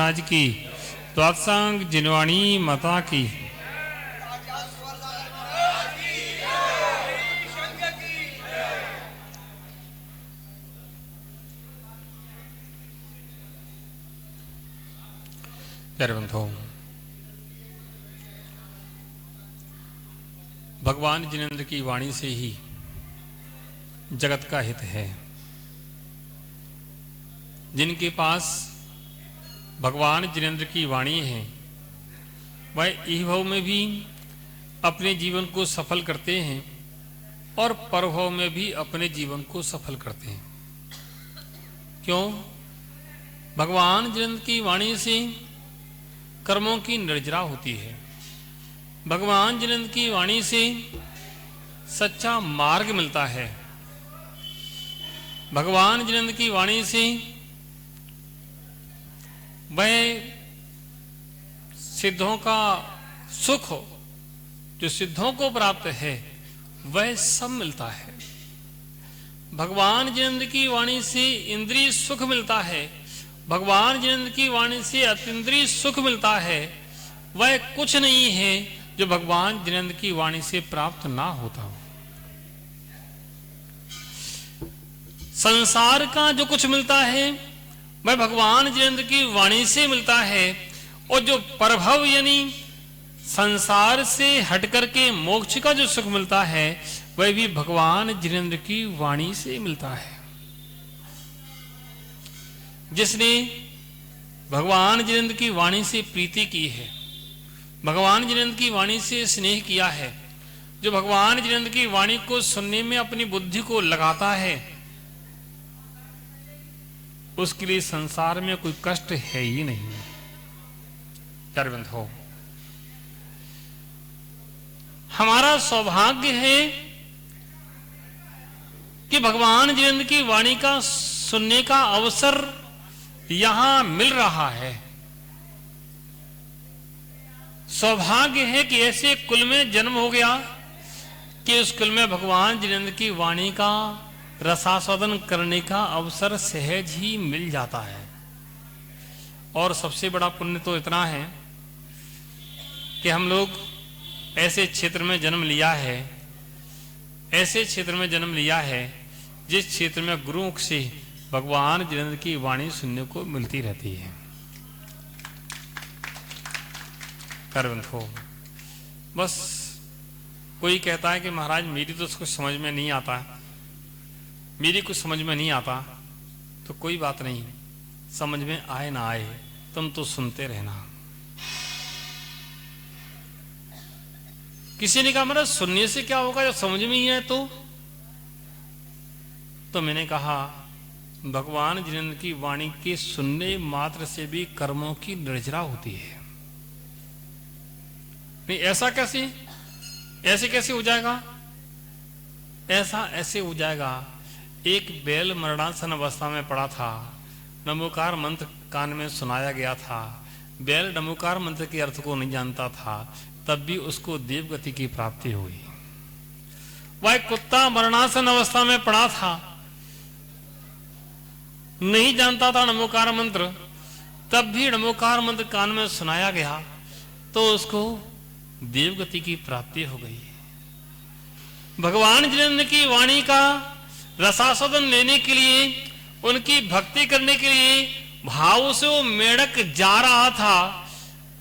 महाराज की, त्वात्संग जिनवाणी माता की। प्यारे बंधुओं, भगवान जिनेंद्र की वाणी से ही जगत का हित है। जिनके पास भगवान जिनेंद्र की वाणी है वह इहभव में भी अपने जीवन को सफल करते हैं और परभव में भी अपने जीवन को सफल करते हैं। क्यों? भगवान जिनेंद्र की वाणी से कर्मों की निर्जरा होती है। भगवान जिनेंद्र की वाणी से सच्चा मार्ग मिलता है। भगवान जिनेंद्र की वाणी से वह सिद्धों का सुख जो सिद्धों को प्राप्त है वह सब मिलता है। भगवान जिनेंद्र की वाणी से इंद्रिय सुख मिलता है। भगवान जिनेंद्र की वाणी से अतीन्द्रिय सुख मिलता है। वह कुछ नहीं है जो भगवान जिनेंद्र की वाणी से प्राप्त ना होता हो। संसार का जो कुछ मिलता है वह भगवान जिनेंद्र की वाणी से मिलता है, और जो परभव यानी संसार से हटकर के मोक्ष का जो सुख मिलता है वह भी भगवान जिनेंद्र की वाणी से मिलता है। जिसने भगवान जिनेंद्र की वाणी से प्रीति की है, भगवान जिनेंद्र की वाणी से स्नेह किया है, जो भगवान जिनेंद्र की वाणी को सुनने में अपनी बुद्धि को लगाता है, उसके लिए संसार में कोई कष्ट है ही नहीं। प्यारे बंधुओं, हमारा सौभाग्य है कि भगवान जिनेंद्र की वाणी का सुनने का अवसर यहां मिल रहा है। सौभाग्य है कि ऐसे कुल में जन्म हो गया कि उस कुल में भगवान जिनेंद्र की वाणी का रसास्वादन करने का अवसर सहज ही मिल जाता है। और सबसे बड़ा पुण्य तो इतना है कि हम लोग ऐसे क्षेत्र में जन्म लिया है, ऐसे क्षेत्र में जन्म लिया है जिस क्षेत्र में गुरुमुख से भगवान जिनेंद्र की वाणी सुनने को मिलती रहती है। बंधुओं, बस कोई कहता है कि महाराज मेरी तो कुछ समझ में नहीं आता, मेरी कुछ समझ में नहीं आता, तो कोई बात नहीं, समझ में आए ना आए तुम तो सुनते रहना। किसी ने कहा महाराज सुनने से क्या होगा जब समझ में ही है तो मैंने कहा भगवान जिनेंद्र की वाणी के सुनने मात्र से भी कर्मों की निर्जरा होती है। नहीं, ऐसा कैसे, ऐसे कैसे हो जाएगा? ऐसा ऐसे हो जाएगा। एक बैल मरणासन अवस्था में पड़ा था, नमोकार मंत्र कान में सुनाया गया था। बैल नमोकार मंत्र के अर्थ को नहीं जानता था, तब भी उसको देवगति की प्राप्ति हुई। वह कुत्ता मरणासन अवस्था में पड़ा था, नहीं जानता था नमोकार मंत्र, तब भी नमोकार मंत्र कान में सुनाया गया तो उसको देवगति की प्राप्ति हो गई। भगवान जिनेंद्र की वाणी का रसास्वादन लेने के लिए, उनकी भक्ति करने के लिए भाव से वो मेढक जा रहा था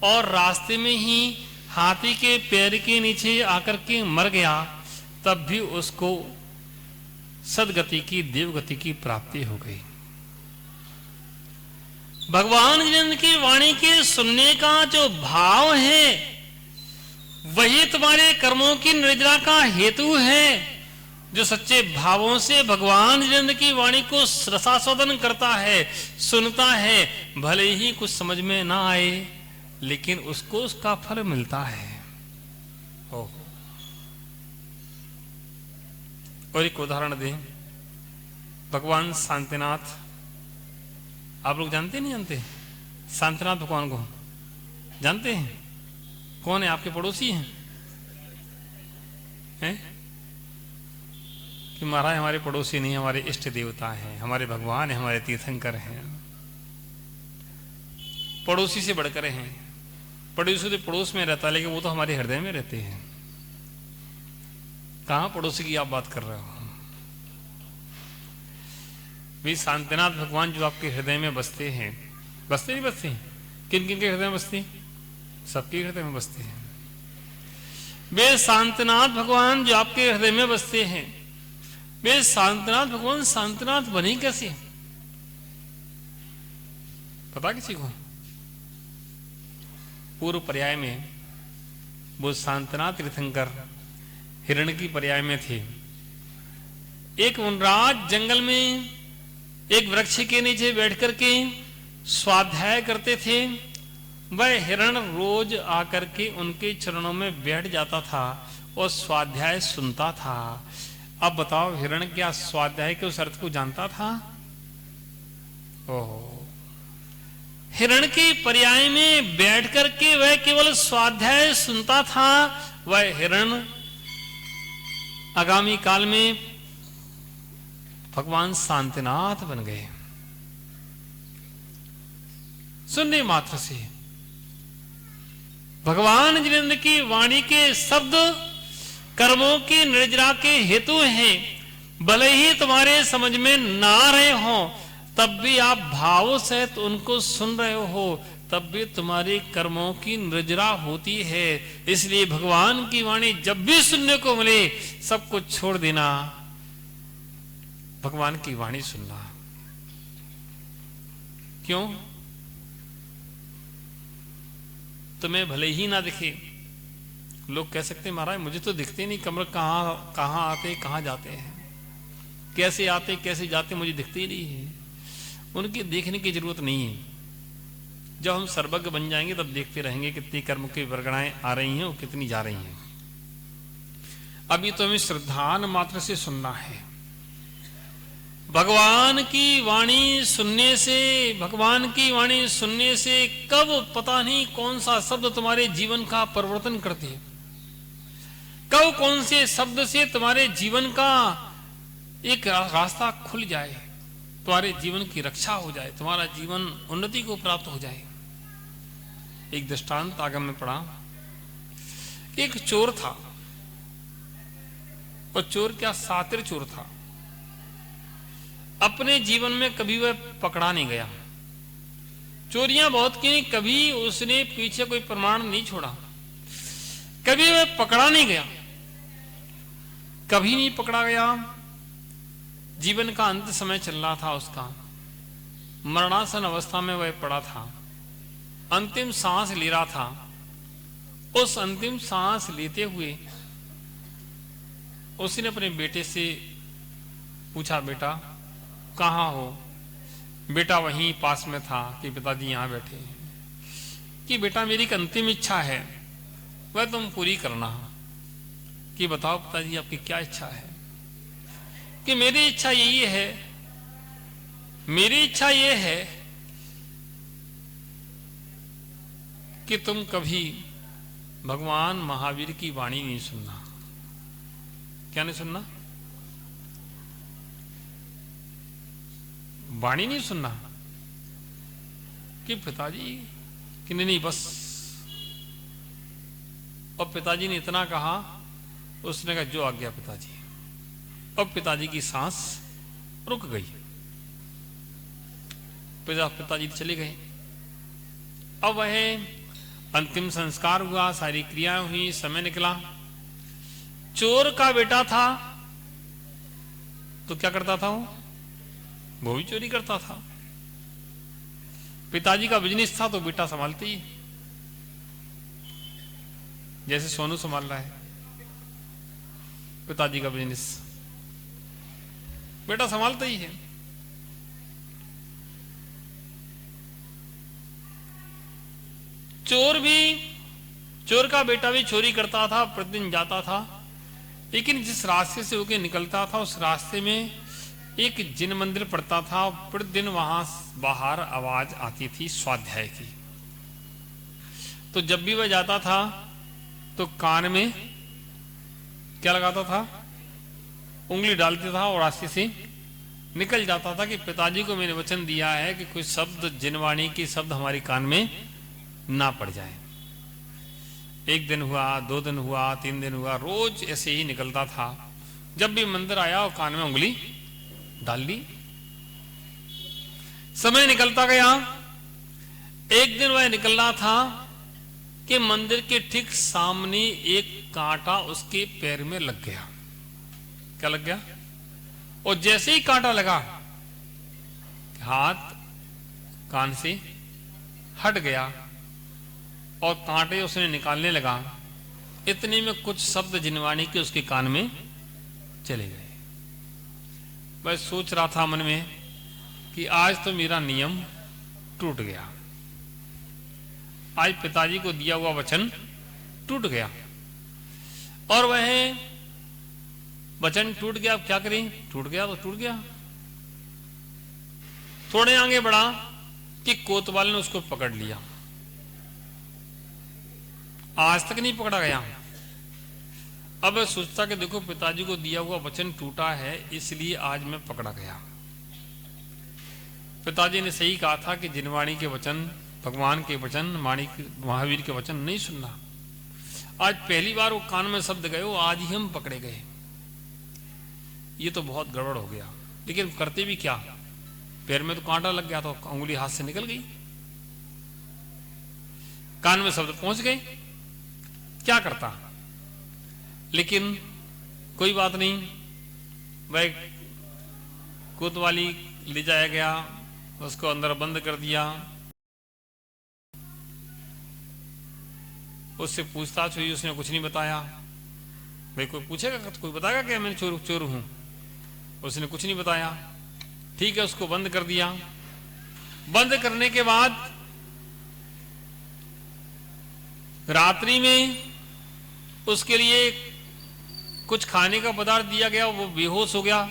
और रास्ते में ही हाथी के पैर के नीचे आकर के मर गया, तब भी उसको सदगति की, देवगति की प्राप्ति हो गई। भगवान जिनेंद्र की वाणी के सुनने का जो भाव है वही तुम्हारे कर्मों की निर्जरा का हेतु है। जो सच्चे भावों से भगवान जिनेंद्र की वाणी को रसास्वादन करता है, सुनता है, भले ही कुछ समझ में ना आए लेकिन उसको उसका फल मिलता है। और एक उदाहरण दें, भगवान शांतिनाथ, आप लोग जानते नहीं जानते? शांतिनाथ भगवान को जानते हैं? कौन है? आपके पड़ोसी हैं? कि महाराज हमारे पड़ोसी नहीं, हमारे इष्ट देवता हैं, हमारे भगवान हैं, हमारे तीर्थंकर हैं। पड़ोसी से बढ़कर हैं। पड़ोसी तो पड़ोस में रहता है, लेकिन वो तो हमारे हृदय में रहते हैं। कहां पड़ोसी की आप बात कर रहे हो? वे शांतिनाथ भगवान जो आपके हृदय में बसते हैं, बसते नहीं बसते? किन किन के हृदय में बसते? सबके हृदय में बसते हैं। वे शांतिनाथ भगवान जो आपके हृदय में बसते हैं, वे शांतिनाथ भगवान शांतिनाथ बने कैसे? पता किसी को? पूर्व पर्याय में वो शांतिनाथ तीर्थंकर हिरण की पर्याय में थे। एक वनराज जंगल में एक वृक्ष के नीचे बैठ करके स्वाध्याय करते थे। वह हिरण रोज आकर के उनके चरणों में बैठ जाता था और स्वाध्याय सुनता था। अब बताओ, हिरण क्या स्वाध्याय के उस अर्थ को जानता था? ओहो, हिरण के पर्याय में बैठ करके वह केवल स्वाध्याय सुनता था। वह हिरण आगामी काल में भगवान शांतिनाथ बन गए। सुनने मात्र से भगवान जिनेंद्र की वाणी के शब्द कर्मों की निर्जरा के हेतु हैं। भले ही तुम्हारे समझ में ना रहे हो, तब भी आप भाव सहित उनको सुन रहे हो, तब भी तुम्हारे कर्मों की निर्जरा होती है। इसलिए भगवान की वाणी जब भी सुनने को मिले, सब कुछ छोड़ देना, भगवान की वाणी सुनना। क्यों? तुम्हें भले ही ना दिखे, लोग कह सकते महाराज मुझे तो दिखते नहीं, कमर कहां आते कहां जाते हैं, कैसे आते कैसे जाते मुझे दिखते ही नहीं है। उनकी देखने की जरूरत नहीं है। जब हम सर्वज्ञ बन जाएंगे तब देखते रहेंगे कितनी कर्म की वर्गणाएं आ रही हैं और कितनी जा रही हैं। अभी तो हमें श्रद्धान मात्र से सुनना है। भगवान की वाणी सुनने से, भगवान की वाणी सुनने से कब पता नहीं कौन सा शब्द तुम्हारे जीवन का परिवर्तन करते हैं, कब कौन से शब्द से तुम्हारे जीवन का एक रास्ता खुल जाए, तुम्हारे जीवन की रक्षा हो जाए, तुम्हारा जीवन उन्नति को प्राप्त हो जाए। एक दृष्टांत आगम में पढ़ा। एक चोर था, और चोर क्या सातिर चोर था। अपने जीवन में कभी वह पकड़ा नहीं गया। चोरियां बहुत की, कभी उसने पीछे कोई प्रमाण नहीं छोड़ा, कभी वह पकड़ा नहीं गया, कभी नहीं पकड़ा गया। जीवन का अंत समय चल रहा था उसका, मरणासन अवस्था में वह पड़ा था, अंतिम सांस ले रहा था। उस अंतिम सांस लेते हुए उसने अपने बेटे से पूछा, बेटा कहाँ हो? बेटा वहीं पास में था कि पिताजी यहां बैठे हैं। कि बेटा मेरी एक अंतिम इच्छा है, वह तुम पूरी करना। कि बताओ पिताजी आपकी क्या इच्छा है? कि मेरी इच्छा यही है, मेरी इच्छा यह है कि तुम कभी भगवान महावीर की वाणी नहीं सुनना। क्या नहीं सुनना? वाणी नहीं सुनना। कि पिताजी कि नहीं बस। और पिताजी ने इतना कहा, उसने कहा जो आज्ञा पिताजी। अब पिताजी की सांस रुक गई। पिताजी चले गए। अब वह अंतिम संस्कार हुआ, सारी क्रियाएं हुई, समय निकला। चोर का बेटा था तो क्या करता था? वो भी चोरी करता था। पिताजी का बिजनेस था तो बेटा संभालते ही, जैसे सोनू संभाल रहा है पिताजी का बिजनेस, बेटा संभालता ही है। चोर का बेटा भी चोरी करता था, प्रतिदिन जाता था, लेकिन जिस रास्ते से होके निकलता था उस रास्ते में एक जिन मंदिर पड़ता था। प्रतिदिन वहां बाहर आवाज आती थी स्वाध्याय की। तो जब भी वह जाता था तो कान में क्या लगाता था? उंगली डालता था और रास्ते से निकल जाता था कि पिताजी को मैंने वचन दिया है कि कोई शब्द, जिनवाणी की शब्द हमारी कान में ना पड़ जाए। 1 दिन हुआ, 2 दिन हुआ, 3 दिन हुआ, रोज ऐसे ही निकलता था। जब भी मंदिर आया और कान में उंगली डाल ली। समय निकलता गया। एक दिन वह निकलना था कि मंदिर के ठीक सामने एक कांटा उसके पैर में लग गया। क्या लग गया? और जैसे ही कांटा लगा, हाथ कान से हट गया और कांटे उसने निकालने लगा। इतने में कुछ शब्द जिनवाणी के उसके कान में चले गए। मैं सोच रहा था मन में कि आज तो मेरा नियम टूट गया, आज पिताजी को दिया हुआ वचन टूट गया। और वह वचन टूट गया, अब क्या करें? टूट गया तो टूट गया। थोड़े आगे बढ़ा कि कोतवाल ने उसको पकड़ लिया। आज तक नहीं पकड़ा गया। अब मैं सोचता कि देखो पिताजी को दिया हुआ वचन टूटा है, इसलिए आज मैं पकड़ा गया। पिताजी ने सही कहा था कि जिनवाणी के वचन, भगवान के वचन, महावीर के वचन नहीं सुनना। आज पहली बार वो कान में शब्द गए, आज ही हम पकड़े गए। ये तो बहुत गड़बड़ हो गया। लेकिन करते भी क्या? पैर में तो कांटा लग गया, तो उंगली हाथ से निकल गई, कान में शब्द पहुंच गए, क्या करता? लेकिन कोई बात नहीं, वह कोतवाली ले जाया गया, उसको अंदर बंद कर दिया। उससे पूछताछ हुई, उसने कुछ नहीं बताया। भाई कोई पूछेगा, कोई बताएगा क्या मैं चोर हूं? उसने कुछ नहीं बताया। ठीक है, उसको बंद कर दिया। बंद करने के बाद रात्रि में उसके लिए कुछ खाने का पदार्थ दिया गया, वो बेहोश हो गया।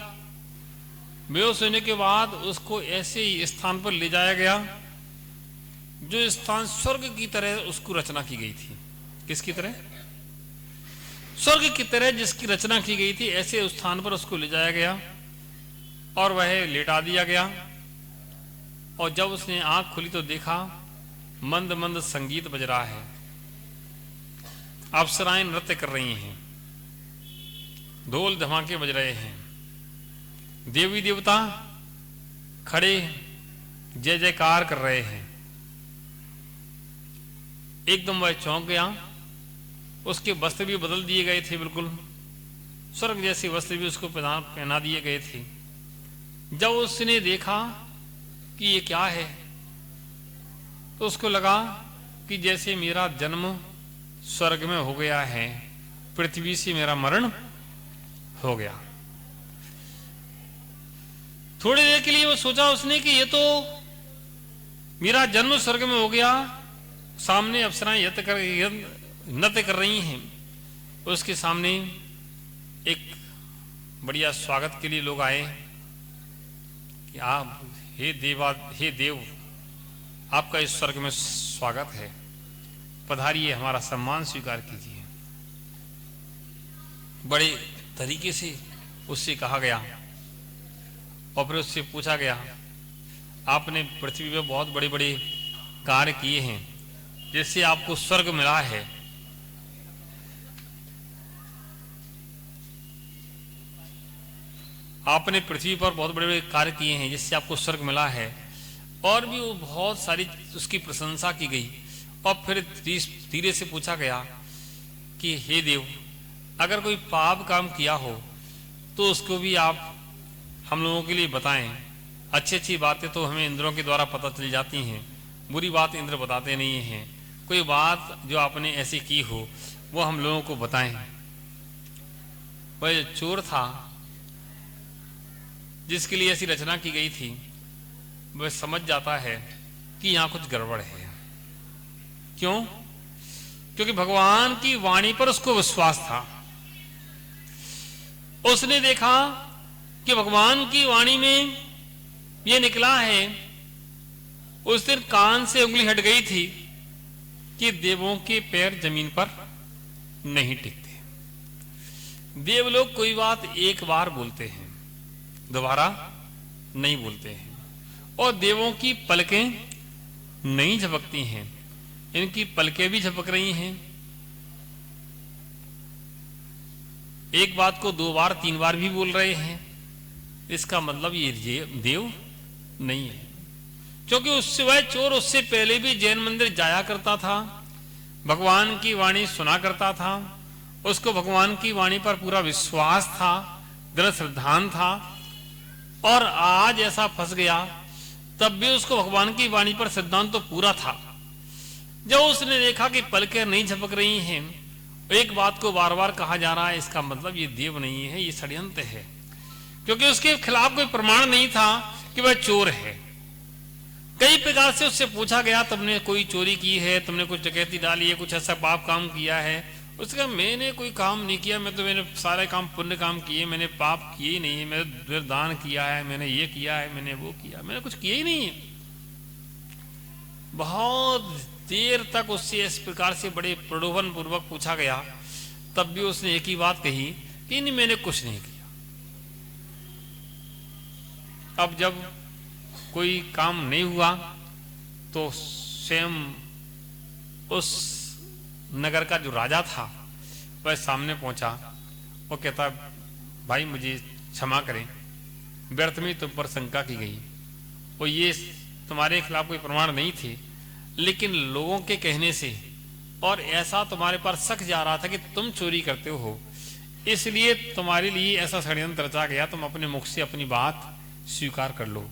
बेहोश होने के बाद उसको ऐसे ही स्थान पर ले जाया गया जो स्थान स्वर्ग की तरह उसको रचना की गई थी। किसकी तरह? स्वर्ग की तरह जिसकी रचना की गई थी, ऐसे उस स्थान पर उसको ले जाया गया और वह लेटा दिया गया। और जब उसने आंख खुली तो देखा मंद मंद संगीत बज रहा है, अप्सराएं नृत्य कर रही हैं, ढोल धमाके बज रहे हैं, देवी देवता खड़े जय जयकार कर रहे हैं। एकदम वह चौंक गया। उसके वस्त्र भी बदल दिए गए थे, बिल्कुल स्वर्ग जैसे वस्त्र भी उसको पहना दिए गए थे। जब उसने देखा कि ये क्या है, तो उसको लगा कि जैसे मेरा जन्म स्वर्ग में हो गया है, पृथ्वी से मेरा मरण हो गया। थोड़ी देर के लिए वो सोचा उसने कि ये तो मेरा जन्म स्वर्ग में हो गया, सामने अप्सराएं नृत्य कर रही हैं। उसके सामने एक बढ़िया स्वागत के लिए लोग आए कि आप हे देव, आपका इस स्वर्ग में स्वागत है, पधारिए, हमारा सम्मान स्वीकार कीजिए। बड़े तरीके से उससे कहा गया और फिर उससे पूछा गया, आपने पृथ्वी पर बहुत बड़े बड़े कार्य किए हैं, जिससे आपको स्वर्ग मिला है। आपने पृथ्वी पर बहुत बड़े बड़े कार्य किए हैं जिससे आपको स्वर्ग मिला है। और भी वो बहुत सारी उसकी प्रशंसा की गई। और फिर धीरे से पूछा गया कि हे देव, अगर कोई पाप काम किया हो तो उसको भी आप हम लोगों के लिए बताएं। अच्छी अच्छी बातें तो हमें इंद्रों के द्वारा पता चल जाती हैं, बुरी बात इंद्र बताते नहीं हैं। कोई बात जो आपने ऐसी की हो वो हम लोगों को बताएं। वह चोर था जिसके लिए ऐसी रचना की गई थी, वह समझ जाता है कि यहां कुछ गड़बड़ है। क्यों? क्योंकि भगवान की वाणी पर उसको विश्वास था। उसने देखा कि भगवान की वाणी में यह निकला है। उस दिन कान से उंगली हट गई थी कि देवों के पैर जमीन पर नहीं टिकते। देव लोग कोई बात एक बार बोलते हैं, दोबारा नहीं बोलते हैं और देवों की पलकें नहीं झपकती हैं, इनकी पलकें भी झपक रही हैं। एक बात को 2 बार 3 बार भी बोल रहे हैं, इसका मतलब ये देव नहीं है, क्योंकि उससे वह चोर उससे पहले भी जैन मंदिर जाया करता था, भगवान की वाणी सुना करता था, उसको भगवान की वाणी पर पूरा विश्वास था, दृढ़ श्रद्धान था, और आज ऐसा फंस गया तब भी उसको भगवान की वाणी पर सिद्धांत तो पूरा था। जब उसने देखा कि पलकें नहीं झपक रही हैं, एक बात को बार बार कहा जा रहा है, इसका मतलब ये देव नहीं है, ये षड्यंत्र है, क्योंकि उसके खिलाफ कोई प्रमाण नहीं था कि वह चोर है। कई प्रकार से उससे पूछा गया, तुमने कोई चोरी की है, तुमने कुछ डकैती डाली है, कुछ ऐसा पाप काम किया है? उसने कहा मैंने कोई काम नहीं किया, मैंने सारे काम पुण्य काम किए, मैंने पाप किए ही नहीं है, मैंने दान किया है, मैंने ये किया है, मैंने वो किया, मैंने कुछ किया ही नहीं है। बहुत देर तक उससे इस प्रकार से बड़े प्रलोभन पूर्वक पूछा गया, तब भी उसने एक ही बात कही कि नहीं, मैंने कुछ नहीं किया। अब जब कोई काम नहीं हुआ तो स्वयं उस नगर का जो राजा था वह सामने पहुंचा, वो कहता भाई मुझे क्षमा करें, व्यर्थ में तुम पर शंका की गई, और ये तुम्हारे खिलाफ कोई प्रमाण नहीं थे, लेकिन लोगों के कहने से और ऐसा तुम्हारे पर शक जा रहा था कि तुम चोरी करते हो, इसलिए तुम्हारे लिए ऐसा षड्यंत्र रचा गया, तुम अपने मुख से अपनी बात स्वीकार कर लो,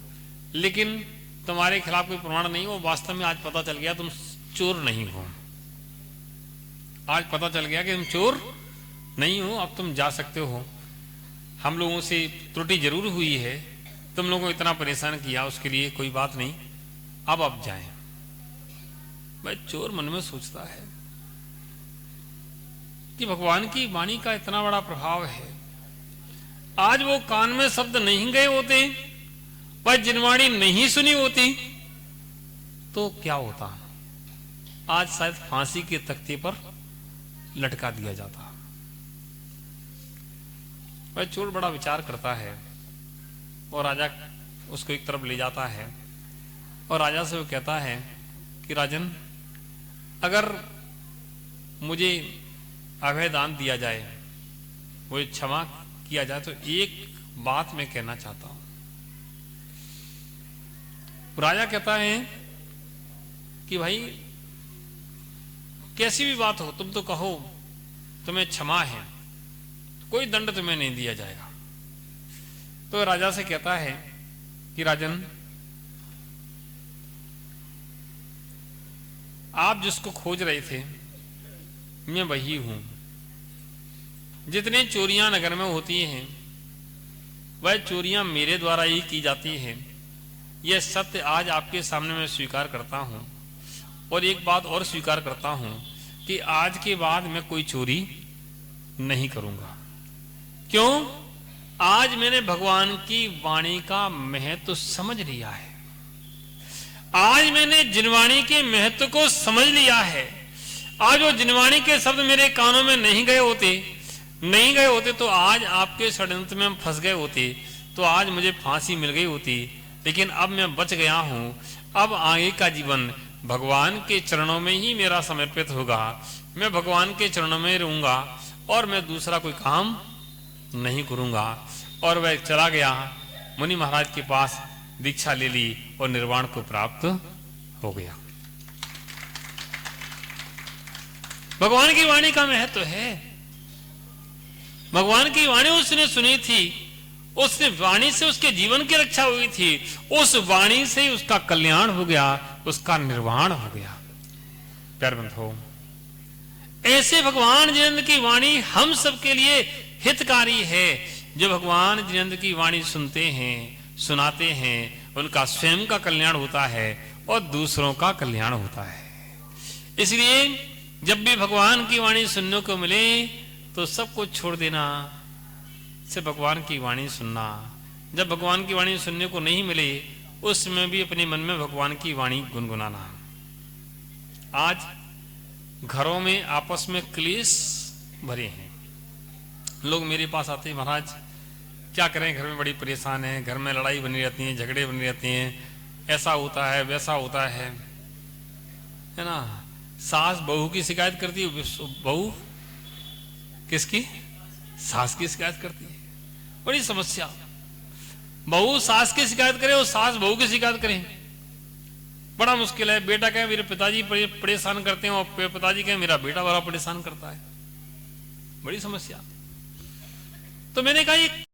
लेकिन तुम्हारे खिलाफ कोई प्रमाण नहीं हो। वास्तव में आज पता चल गया तुम चोर नहीं हो, आज पता चल गया कि तुम चोर नहीं हो, अब तुम जा सकते हो। हम लोगों से त्रुटि जरूर हुई है, तुम लोगों को इतना परेशान किया, उसके लिए कोई बात नहीं, अब जाएं। भाई चोर मन में सोचता है कि भगवान की वाणी का इतना बड़ा प्रभाव है, आज वो कान में शब्द नहीं गए होते, वह जिनवाणी नहीं सुनी होती तो क्या होता, आज शायद फांसी के तख्ते पर लटका दिया जाता। वह चोर बड़ा विचार करता है और राजा उसको एक तरफ ले जाता है और राजा से वो कहता है कि राजन, अगर मुझे अभय दान दिया जाए, मुझे क्षमा किया जाए, तो एक बात मैं कहना चाहता हूं। राजा कहता है कि भाई कैसी भी बात हो, तुम तो कहो तुम्हें क्षमा है, कोई दंड तुम्हें नहीं दिया जाएगा। तो राजा से कहता है कि राजन, आप जिसको खोज रहे थे मैं वही हूं। जितनी चोरियां नगर में होती हैं वह चोरियां मेरे द्वारा ही की जाती हैं, यह सत्य आज आपके सामने मैं स्वीकार करता हूं। और एक बात और स्वीकार करता हूं कि आज के बाद मैं कोई चोरी नहीं करूंगा। क्यों? आज मैंने भगवान की वाणी का महत्व समझ लिया है, आज मैंने जिनवाणी के महत्व को समझ लिया है। आज वो जिनवाणी के शब्द मेरे कानों में नहीं गए होते तो आज आपके षड्यंत्र में हम फंस गए होते, तो आज मुझे फांसी मिल गई होती, लेकिन अब मैं बच गया हूं। अब आगे का जीवन भगवान के चरणों में ही मेरा समर्पित होगा, मैं भगवान के चरणों में रहूंगा और मैं दूसरा कोई काम नहीं करूंगा। और वह चला गया, मुनि महाराज के पास दीक्षा ले ली और निर्वाण को प्राप्त हो गया। भगवान की वाणी का महत्व है। भगवान की वाणी उसने सुनी थी, उसने वाणी से उसके जीवन की रक्षा हुई थी, उस वाणी से ही उसका कल्याण हो गया, उसका निर्वाण हो गया। प्यारे बंधुओं, ऐसे भगवान जिनेंद्र की वाणी हम सबके लिए हितकारी है। जो भगवान जिनेंद्र की वाणी सुनते हैं, सुनाते हैं, उनका स्वयं का कल्याण होता है और दूसरों का कल्याण होता है। इसलिए जब भी भगवान की वाणी सुनने को मिले तो सब कुछ छोड़ देना, से भगवान की वाणी सुनना। जब भगवान की वाणी सुनने को नहीं मिले उस समय भी अपने मन में भगवान की वाणी गुनगुनाना। आज घरों में आपस में क्लेश भरे हैं, लोग मेरे पास आते हैं, महाराज क्या करें, घर में बड़ी परेशान है, घर में लड़ाई बनी रहती है, झगड़े बनी रहती हैं, ऐसा होता है वैसा होता है ना। सास बहू की शिकायत करती है, बहू किसकी, सास की शिकायत करती है। बड़ी समस्या, बहू सास की शिकायत करे और सास बहू की शिकायत करे, बड़ा मुश्किल है। बेटा कहे मेरे पिताजी परेशान करते हैं और पिताजी कहे मेरा बेटा बड़ा परेशान करता है, बड़ी समस्या। तो मैंने कहा ये